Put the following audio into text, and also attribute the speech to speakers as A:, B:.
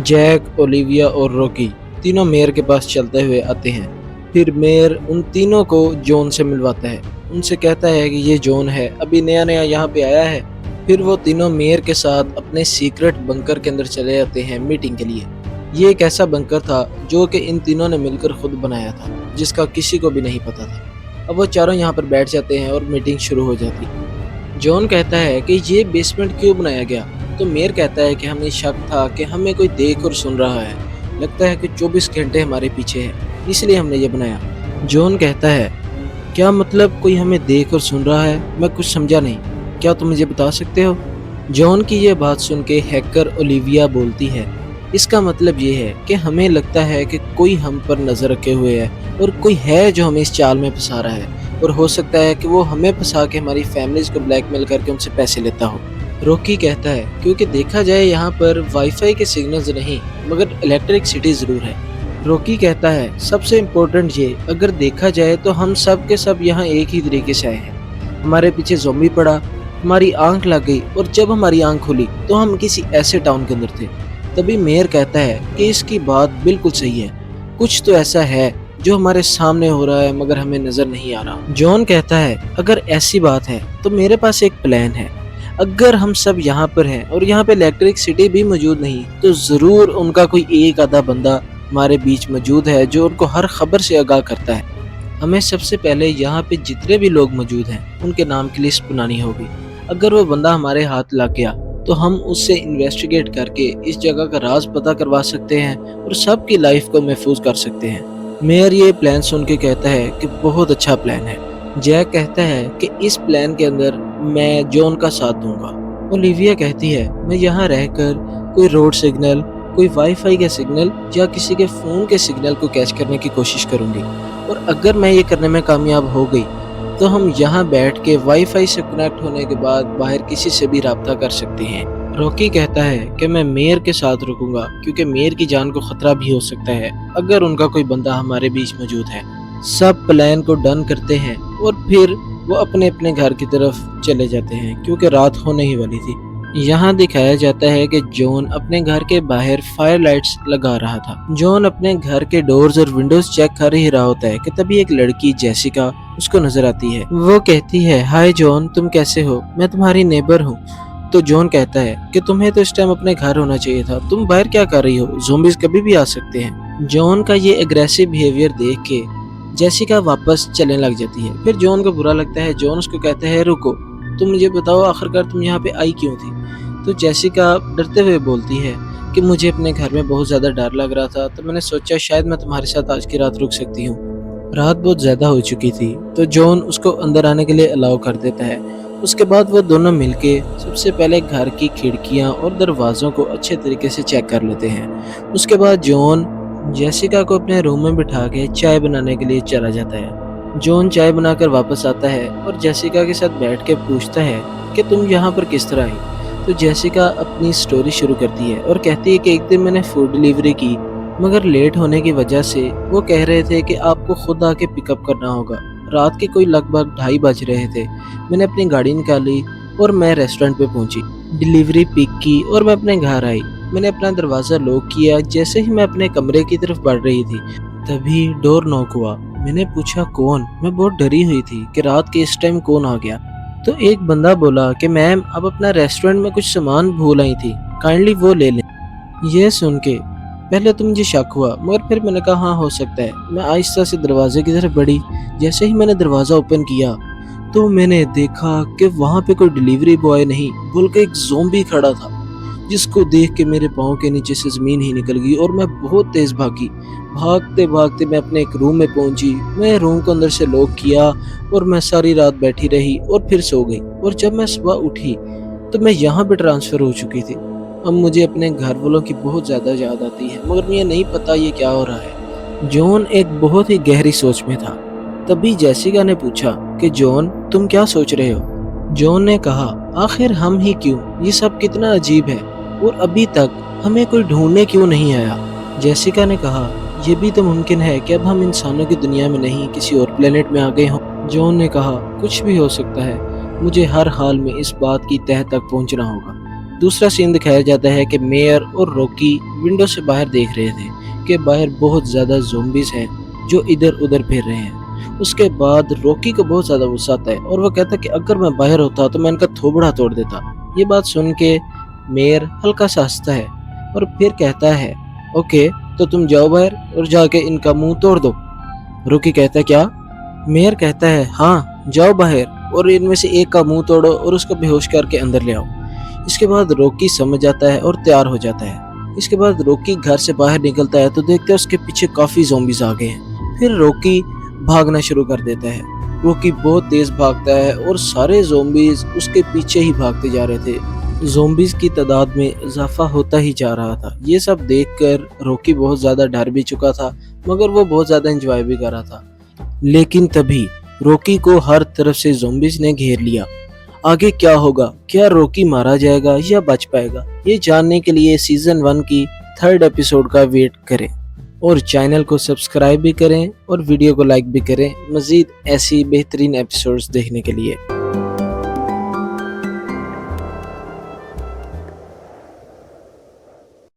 A: Jack, Olivia और Rocky तीनों mayor के पास चलते हुए आते हैं। फिर मेयर उन तीनों को जॉन से मिलवाता है। उनसे कहता है कि ये जॉन है, अभी नया नया यहाँ पे आया है। फिर वो तीनों मेयर के साथ अपने सीक्रेट बंकर के अंदर चले जाते हैं मीटिंग के लिए। ये एक ऐसा बंकर था जो कि इन तीनों ने मिलकर खुद बनाया था, जिसका किसी को भी नहीं पता था। अब वो चारों यहाँ पर बैठ जाते हैं और मीटिंग शुरू हो जाती है। जॉन कहता है कि ये बेसमेंट क्यों बनाया गया, तो मेयर कहता है कि हमें शक था कि हमें कोई देख और सुन रहा है, लगता है कि 24 घंटे हमारे पीछे है, इसलिए हमने ये बनाया। जॉन कहता है, क्या मतलब कोई हमें देख और सुन रहा है? मैं कुछ समझा नहीं, क्या तुम मुझे बता सकते हो? जॉन की ये बात सुन के हैकर ओलिविया बोलती है, इसका मतलब ये है कि हमें लगता है कि कोई हम पर नज़र रखे हुए है और कोई है जो हमें इस चाल में फंसा रहा है, और हो सकता है कि वो हमें फंसा के हमारी फैमिलीज को ब्लैकमेल करके उनसे पैसे लेता हो। रॉकी कहता है, क्योंकि देखा जाए यहाँ पर वाईफाई के सिग्नल्स नहीं मगर इलेक्ट्रिसिटी ज़रूर है। रॉकी कहता है, सबसे इम्पोर्टेंट ये, अगर देखा जाए तो हम सब के सब यहाँ एक ही तरीके से आए हैं। हमारे पीछे ज़ॉम्बी पड़ा, हमारी आंख लग गई, और जब हमारी आंख खुली तो हम किसी ऐसे टाउन के अंदर थे। तभी मेयर कहता है कि इसकी बात बिल्कुल सही है, कुछ तो ऐसा है जो हमारे सामने हो रहा है मगर हमें नजर नहीं आ रहा। जॉन कहता है, अगर ऐसी बात है तो मेरे पास एक प्लान है। अगर हम सब यहाँ पर हैं और यहाँ पे इलेक्ट्रिसिटी भी मौजूद नहीं, तो जरूर उनका कोई एक आधा बंदा हमारे बीच मौजूद है जो उनको हर खबर से आगाह करता है। हमें सबसे पहले यहाँ पे जितने भी लोग मौजूद हैं उनके नाम की लिस्ट बनानी होगी। अगर वो बंदा हमारे हाथ लग गया तो हम उससे इन्वेस्टिगेट करके इस जगह का राज पता करवा सकते हैं और सबकी लाइफ को महफूज कर सकते हैं। मेयर ये प्लान सुन के कहता है कि बहुत अच्छा प्लान है। जैक कहता है कि इस प्लान के अंदर मैं जॉन का साथ दूंगा। ओलिविया कहती है, मैं यहाँ रहकर कोई रोड सिग्नल, कोई वाईफाई का सिग्नल या किसी के फ़ोन के सिग्नल को कैच करने की कोशिश करूंगी, और अगर मैं ये करने में कामयाब हो गई तो हम यहाँ बैठ के वाईफाई से कनेक्ट होने के बाद बाहर किसी से भी राब्ता कर सकते हैं। रॉकी कहता है कि मैं मेयर के साथ रुकूंगा, क्योंकि मेयर की जान को खतरा भी हो सकता है अगर उनका कोई बंदा हमारे बीच मौजूद है। सब प्लान को डन करते हैं और फिर वो अपने अपने घर की तरफ चले जाते हैं, क्योंकि रात होने ही वाली थी। यहाँ दिखाया जाता है कि जॉन अपने घर के बाहर फायर लाइट्स लगा रहा था। जॉन अपने घर के डोर्स और विंडोज चेक कर ही रहा होता है कि तभी एक लड़की जेसिका उसको नजर आती है। वो कहती है, हाय जॉन, तुम कैसे हो? मैं तुम्हारी नेबर हूँ। तो जॉन कहता है कि तुम्हें तो इस टाइम अपने घर होना चाहिए था, तुम बाहर क्या कर रही हो? ज़ॉम्बीज़ कभी भी आ सकते हैं। जॉन का ये एग्रेसिव बिहेवियर देख के जेसिका वापस चलने लग जाती है। फिर जॉन को बुरा लगता है। जॉन उसको कहता है, रुको, तुम मुझे बताओ आखिरकार तुम यहाँ पे आई क्यों थी? तो जेसिका डरते हुए बोलती है कि मुझे अपने घर में बहुत ज़्यादा डर लग रहा था, तो मैंने सोचा शायद मैं तुम्हारे साथ आज की रात रुक सकती हूँ। रात बहुत ज़्यादा हो चुकी थी, तो जॉन उसको अंदर आने के लिए अलाउ कर देता है। उसके बाद वो दोनों मिलके सबसे पहले घर की खिड़कियाँ और दरवाज़ों को अच्छे तरीके से चेक कर लेते हैं। उसके बाद जॉन जेसिका को अपने रूम में बिठा के चाय बनाने के लिए चला जाता है। जॉन चाय बनाकर वापस आता है और जेसिका के साथ बैठ के पूछता है कि तुम यहाँ पर किस तरह आई? तो जेसिका अपनी स्टोरी शुरू करती है और कहती है कि एक दिन मैंने फूड डिलीवरी की, मगर लेट होने की वजह से वो कह रहे थे कि आपको खुद आके पिकअप करना होगा। रात के कोई लगभग 2:30 बज रहे थे। मैंने अपनी गाड़ी निकाली और मैं रेस्टोरेंट पे पहुंची, डिलीवरी पिक की और मैं अपने घर आई। मैंने अपना दरवाज़ा लॉक किया। जैसे ही मैं अपने कमरे की तरफ बढ़ रही थी तभी डोर नॉक हुआ। मैंने पूछा कौन? मैं बहुत डरी हुई थी कि रात के इस टाइम कौन आ गया। तो एक बंदा बोला कि मैम, अब अपना रेस्टोरेंट में कुछ सामान भूल आई थी, काइंडली वो ले लें। यह सुन के पहले तो मुझे शक हुआ, मगर फिर मैंने कहा हाँ, हो सकता है। मैं आहिस्ता से दरवाजे की तरफ बढ़ी। जैसे ही मैंने दरवाज़ा ओपन किया तो मैंने देखा कि वहाँ पे कोई डिलीवरी बॉय नहीं बल्कि एक ज़ॉम्बी खड़ा था, जिसको देख के मेरे पाँव के नीचे से ज़मीन ही निकल गई और मैं बहुत तेज़ भागी। भागते भागते मैं अपने एक रूम में पहुंची। मैं रूम को अंदर से लॉक किया और मैं सारी रात बैठी रही और फिर सो गई। और जब मैं सुबह उठी तो मैं यहाँ पे ट्रांसफ़र हो चुकी थी। अब मुझे अपने घर वालों की बहुत ज़्यादा याद आती है, मगर मुझे नहीं पता ये क्या हो रहा है। जॉन एक बहुत ही गहरी सोच में था। तभी जेसिका ने पूछा कि जॉन, तुम क्या सोच रहे हो? जॉन ने कहा, आखिर हम ही क्यों? ये सब कितना अजीब है और अभी तक हमें कोई ढूंढने क्यों नहीं आया? जेसिका ने कहा, ये भी तो मुमकिन है कि अब हम इंसानों की दुनिया में नहीं किसी और प्लेनेट में आ गए हों। जॉन ने कहा, कुछ भी हो सकता है, मुझे हर हाल में इस बात की तह तक पहुंचना होगा। दूसरा सीन दिखाया जाता है कि मेयर और रॉकी विंडो से बाहर देख रहे थे कि बाहर बहुत ज़्यादा ज़ॉम्बीज़ हैं जो इधर उधर फिर रहे हैं। उसके बाद रॉकी को बहुत ज़्यादा गुस्सा आता है और वो कहता है कि अगर मैं बाहर होता तो मैं इनका थोबड़ा तोड़ देता। ये बात सुन के मेयर हल्का सा हंसता है और फिर कहता है ओके तो तुम जाओ बाहर और जाके इनका मुंह तोड़ दो। रॉकी कहता है क्या? मेयर कहता है हाँ जाओ बाहर और इनमें से एक का मुंह तोड़ो और उसको बेहोश करके अंदर ले आओ। इसके बाद रॉकी समझ जाता है और तैयार हो जाता है। इसके बाद रॉकी घर से बाहर निकलता है तो देखते हैं उसके पीछे काफी ज़ॉम्बीज आ गए हैं। फिर रॉकी भागना शुरू कर देता है। रॉकी बहुत तेज भागता है और सारे ज़ॉम्बीज उसके पीछे ही भागते जा रहे थे। ज़ॉम्बीज की तादाद में इजाफा होता ही जा रहा था। ये सब देखकर रॉकी बहुत ज़्यादा डर भी चुका था मगर वो बहुत ज़्यादा एंजॉय भी कर रहा था। लेकिन तभी रॉकी को हर तरफ से ज़ॉम्बीज ने घेर लिया। आगे क्या होगा? क्या रॉकी मारा जाएगा या बच पाएगा? ये जानने के लिए सीजन 1 की 3rd एपिसोड का वेट करें और चैनल को सब्सक्राइब भी करें और वीडियो को लाइक भी करें मज़ीद ऐसी बेहतरीन एपिसोड्स देखने के लिए।